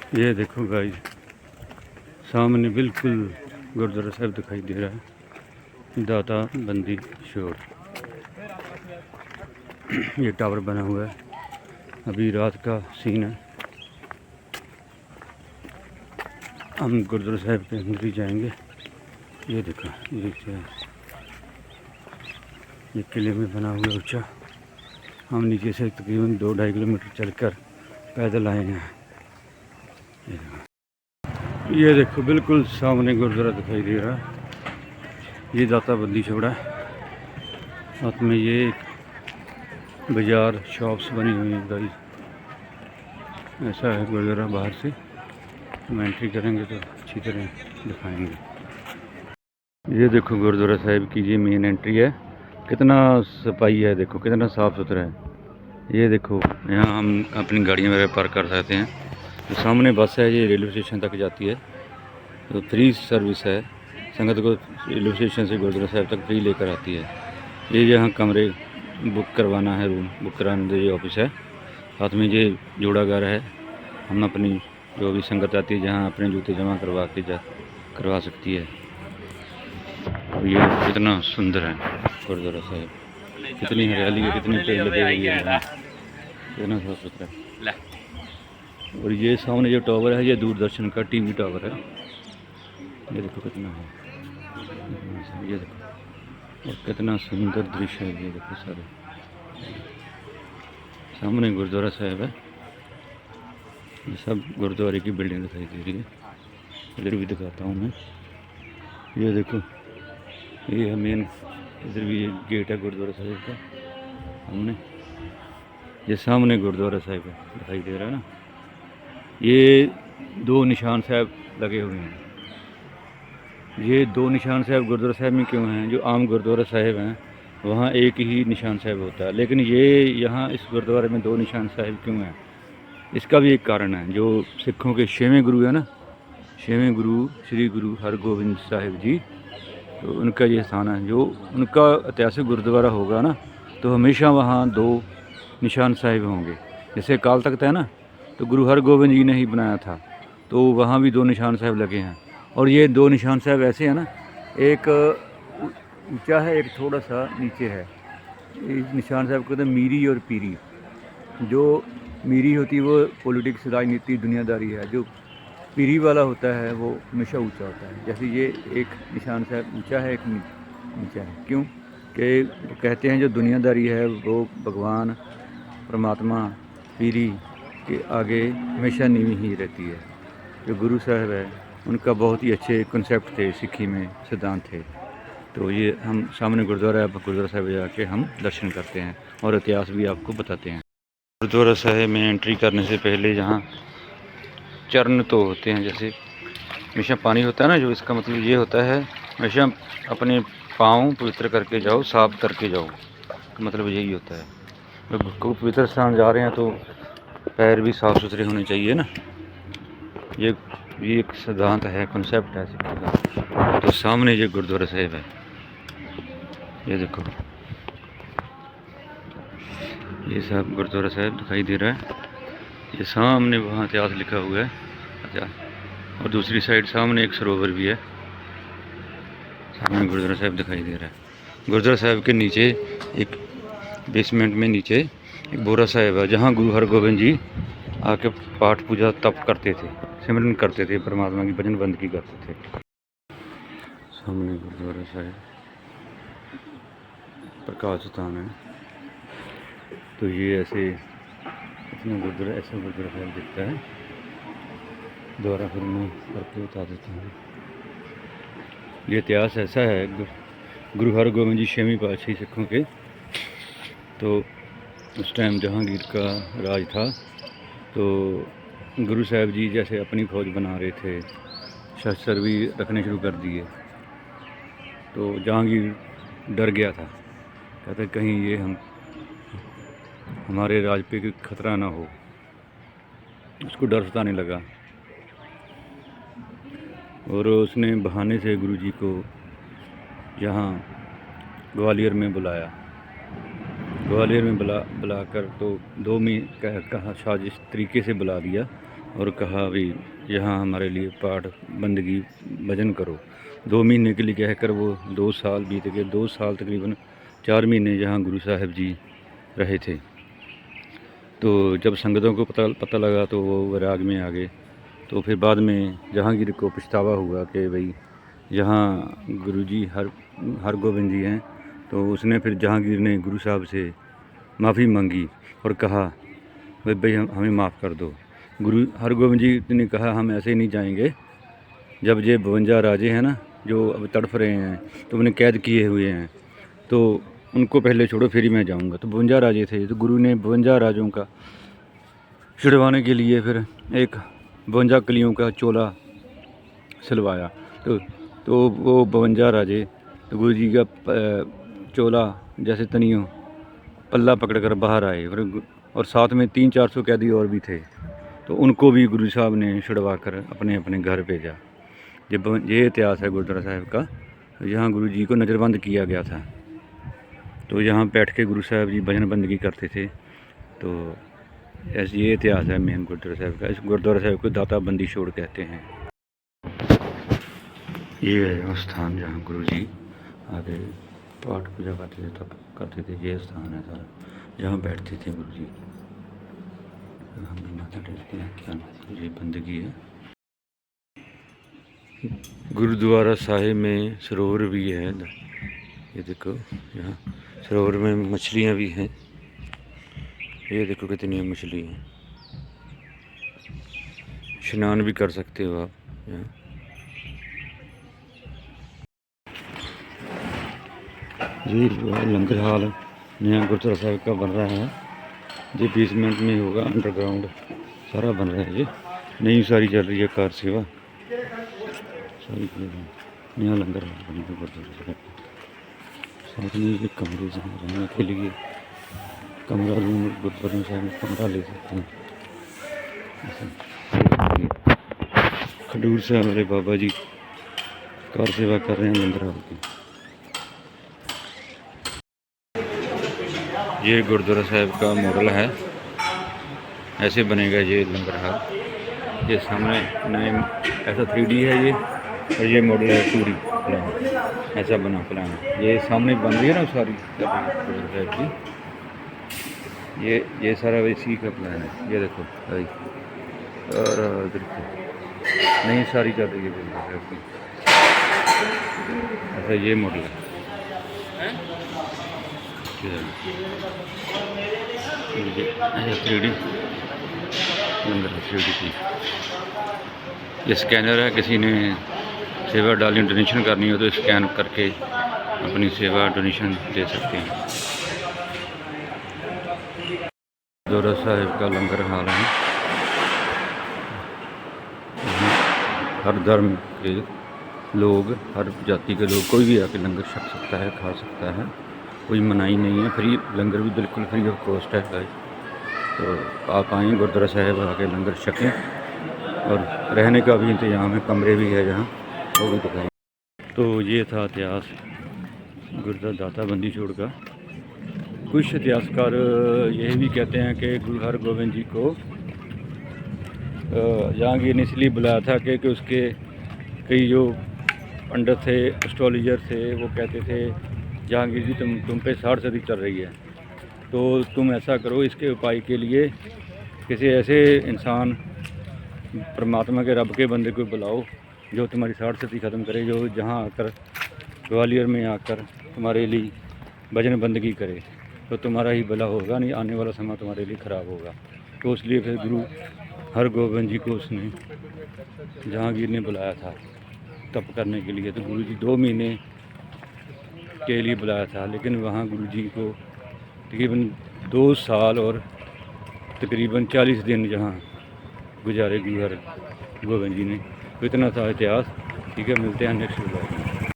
ये देखो गाइस, सामने बिल्कुल गुरुद्वारा साहब दिखाई दे रहा है, दाता बंदी छोड़। ये टावर बना हुआ है, अभी रात का सीन है। हम गुरुद्वारा साहब के अंदर ही जाएंगे। ये देखो, ये किले में बना हुआ ऊंचा। हम नीचे से तकरीबन 2-2.5 किलोमीटर चलकर पैदल आए हैं। ये देखो बिल्कुल सामने गुरुद्वारा दिखाई दे रहा है। ये दाता बंदी छोड़ा है, साथ में ये एक बाजार शॉप्स बनी हुई हैं गाइस। ऐसा है गुरुद्वारा बाहर से। हम एंट्री करेंगे तो अच्छी तरह दिखाएंगे। ये देखो गुरुद्वारा साहिब की ये मेन एंट्री है। कितना सफाई है, देखो कितना साफ़ सुथरा है। ये देखो यहाँ हम अपनी गाड़ियाँ वगैरह पार्क कर सकते हैं। तो सामने बस है, ये रेलवे स्टेशन तक जाती है, तो फ्री सर्विस है। संगत को रेलवे स्टेशन से गुरुद्वारा साहिब तक फ्री लेकर आती है। ये यहाँ कमरे बुक करवाना है, रूम बुक कराने ये ऑफिस है। साथ में ये जोड़ा घर है। हम अपनी जो भी संगत आती है जहाँ अपने जूते जमा करवा सकती है। और ये कितना सुंदर है गुरुद्वारा साहिब, कितनी हरियाली है, कितनी पेड़ लगे हुए हैं, कितना साफ सुथरा है। और ये सामने जो टावर है, ये दूरदर्शन का टीवी टावर है। ये देखो कितना है, ये देखो, और कितना सुंदर दृश्य है। ये देखो सारे सामने गुरुद्वारा साहिब है। ये सब गुरुद्वारे की बिल्डिंग दिखाई दे रही है। इधर भी दिखाता हूँ मैं। ये देखो, ये है मेन, इधर भी एक गेट है गुरुद्वारा साहिब का। हमने ये सामने गुरुद्वारा साहिब है, दिखाई दे रहा है ना। ये 2 निशान साहब लगे हुए हैं। ये 2 निशान साहब गुरुद्वारा साहिब में क्यों हैं? जो आम गुरुद्वारा साहिब हैं वहाँ एक ही निशान साहब होता है, लेकिन ये यहाँ इस गुरुद्वारे में 2 निशान साहब क्यों हैं? इसका भी एक कारण है। जो सिखों के 6वें गुरु है ना, 6वें गुरु श्री गुरु हरगोबिंद साहिब जी, तो उनका ये स्थान है। जो उनका ऐतिहासिक गुरुद्वारा होगा ना, तो हमेशा वहाँ 2 निशान साहिब होंगे। जैसे अकाल तख्त है ना, तो गुरु हरगोबिंद जी ने ही बनाया था, तो वहाँ भी 2 निशान साहिब लगे हैं। और ये 2 निशान साहिब ऐसे हैं ना, एक ऊंचा है, एक थोड़ा सा नीचे है। इस निशान साहिब कहते हैं मीरी और पीरी। जो मीरी होती है वो पॉलिटिक्स, राजनीति, दुनियादारी है। जो पीरी वाला होता है वो हमेशा ऊंचा होता है। जैसे ये एक निशान साहब ऊंचा है, एक नीचा है। क्यों कि कहते हैं जो दुनियादारी है वो भगवान परमात्मा पीरी के आगे हमेशा नीवी ही रहती है। जो गुरु साहब है उनका बहुत ही अच्छे कंसेप्ट थे, सिक्खी में सिद्धांत थे। तो ये हम सामने गुरुद्वारा साहिब जाके हम दर्शन करते हैं और इतिहास भी आपको बताते हैं। गुरुद्वारा साहिब में एंट्री करने से पहले यहाँ चरण तो होते हैं, जैसे हमेशा पानी होता है ना, जो इसका मतलब ये होता है हमेशा अपने पाँव पवित्र करके जाओ, साफ करके जाओ, मतलब यही होता है। जब को पवित्र स्थान जा रहे हैं तो पैर भी साफ़ सुथरे होने चाहिए ना। ये एक सिद्धांत है, कॉन्सेप्ट है सिखों का। तो सामने ये गुरुद्वारा साहिब है, ये देखो, ये सब गुरुद्वारा साहिब दिखाई दे रहा है। ये सामने वहाँ इतिहास लिखा हुआ है। अच्छा, और दूसरी साइड सामने एक सरोवर भी है। सामने गुरुद्वारा साहिब दिखाई दे रहा है। गुरुद्वारा साहिब के नीचे एक बेसमेंट में नीचे एक बोरा साहिब है, जहाँ गुरु हरगोबिंद जी आके पाठ पूजा तप करते थे, सिमरन करते थे, परमात्मा की भजन बंदगी करते थे। सामने गुरुद्वारा साहिब प्रकाश स्थान है। तो ये ऐसे इसमें गुरुद्वारा, ऐसा गुरुद्वारा साहिब दिखता है। दोबारा फिर मैं करके बता देता हूँ। ये इतिहास ऐसा है, गुरु हरगोबिंद जी 6वीं पातशाही सिखों के, तो उस टाइम जहांगीर का राज था। तो गुरु साहब जी जैसे अपनी फौज बना रहे थे, शस्त्र भी रखने शुरू कर दिए, तो जहांगीर डर गया था। कहते कहीं ये हमारे राज पे खतरा ना हो, उसको डर सताने लगा। और उसने बहाने से गुरु जी को यहाँ ग्वालियर में बुलाया। ग्वालियर में बुलाकर तो 2 में कहा साजिश तरीके से बुला दिया और कहा भी यहाँ हमारे लिए पाठ बंदगी भजन करो। 2 महीने के लिए कहकर वो 2 साल बीत गए। 2 साल तकरीबन 4 महीने यहाँ गुरु साहिब जी रहे थे। तो जब संगतों को पता लगा तो वो वैराग में आ गए। तो फिर बाद में जहांगीर को पछतावा हुआ कि भाई यहाँ गुरुजी हरगोबिंद जी हैं। तो उसने फिर जहांगीर ने गुरु साहब से माफ़ी मांगी और कहा भाई हमें माफ़ कर दो। गुरु हरगोबिंद जी ने कहा हम ऐसे ही नहीं जाएंगे। जब ये 52 राजे हैं ना जो अब तड़फ रहे हैं, तो उन्हें कैद किए हुए हैं, तो उनको पहले छोड़ो फिर ही मैं जाऊंगा। तो 52 राजे थे, तो गुरु ने 52 राजों का छुड़वाने के लिए फिर एक 52 कलियों का चोला सिलवाया। तो वो 52 राजे तो गुरु जी का चोला जैसे तनियों पल्ला पकड़कर बाहर आए। और साथ में 300-400 कैदी और भी थे। तो उनको भी गुरु साहब ने छुड़वा कर अपने अपने घर भेजा। ये इतिहास है गुरुद्वारा साहिब का। यहाँ गुरु जी को नज़रबंद किया गया था। तो यहाँ बैठ के गुरु साहब जी भजन बंदगी करते थे। तो ऐसे ये इतिहास है मेन गुरुद्वारा साहिब का। इस गुरुद्वारा साहिब को दाता बंदी छोड़ कहते हैं। ये है वो स्थान जहाँ गुरु जी आगे पाठ पूजा करते थे, तब करते थे। ये स्थान है सारा जहाँ बैठते थे गुरु जी। हम माथा टेकते हैं, क्या ये बंदगी है। गुरुद्वारा साहिब में सरोवर भी है। ये देखो यहाँ सरोवर में मछलियाँ भी हैं। ये देखो कितनी मछली हैं। स्नान भी कर सकते हो आप यहाँ। ये लंगर हाल नया गुरुद्वारा साहिब का बन रहा है। ये बेसमेंट में होगा, अंडरग्राउंड सारा बन रहा है। ये नई सारी चल रही है कार सेवा सारी नया लंगर हाल बना है गुरुद्वारा साहिब। साथ में ये कमरे रहने के लिए कमरा रूम गुरुद्वारा साहिब में कमरा ले सकते हैं। खडूर से हमारे बाबा जी कार सेवा कर रहे हैं लंगर हाल की। ये गुरुद्वारा साहिब का मॉडल है, ऐसे बनेगा ये लंगर हाल। ये सामने नए ऐसा 3D है ये, और ये मॉडल है 2D प्लान, ऐसा बना प्लान। ये सामने बन रही है ना सारी गुरुद्वारा साहिब की। ये सारा इसी का प्लान है। ये देखो भाई, और देखो नहीं सारी चल रही है गुरुद्वारा साहिब की। ऐसा ये मॉडल है। ये 3D लंगर 3D की। ये स्कैनर है, किसी ने सेवा डाली डोनेशन करनी हो तो स्कैन करके अपनी सेवा डोनेशन दे सकते हैं। गुरुद्वारा साहिब का लंगर हाल है। हर धर्म के लोग, हर जाति के लोग, कोई भी आके लंगर छक सकता है, खा सकता है, कोई मनाही नहीं है। फ्री लंगर भी बिल्कुल फ्री ऑफ कॉस्ट है गाइस। तो आप आएँ गुरुद्वारा साहिब आके लंगर छकें। और रहने का भी इंतज़ाम है, कमरे भी है जहाँ, वो भी दिखाएँ। तो ये था इतिहास गुरुद्वारा दाता बंदी छोड़ का। कुछ इतिहासकार यही भी कहते हैं कि गुरु हरगोबिंद जी को जहांगीर ने इसलिए बुलाया था कि उसके कई जो पंडित थे, एस्ट्रोलॉजर थे, वो कहते थे जहांगीर जी तुम पे 60 सदी चल रही है, तो तुम ऐसा करो, इसके उपाय के लिए किसी ऐसे इंसान, परमात्मा के रब के बंदे को बुलाओ जो तुम्हारी 60 सदी ख़त्म करे, जो जहाँ आकर ग्वालियर में आकर तुम्हारे लिए भजन बंदगी करे, तो तुम्हारा ही भला होगा, नहीं आने वाला समय तुम्हारे लिए ख़राब होगा। तो इसलिए फिर गुरु हरगोबिंद जी को उसने जहांगीर ने बुलाया था तप करने के लिए। तो गुरु जी 2 महीने के लिए बुलाया था, लेकिन वहाँ गुरु जी को तकरीबन 2 साल और तकरीबन 40 दिन जहाँ गुजारे गुरु हरगोबिंद जी ने। तो इतना था इतिहास। ठीक है, मिलते हैं नेक्स्ट वीडियो में।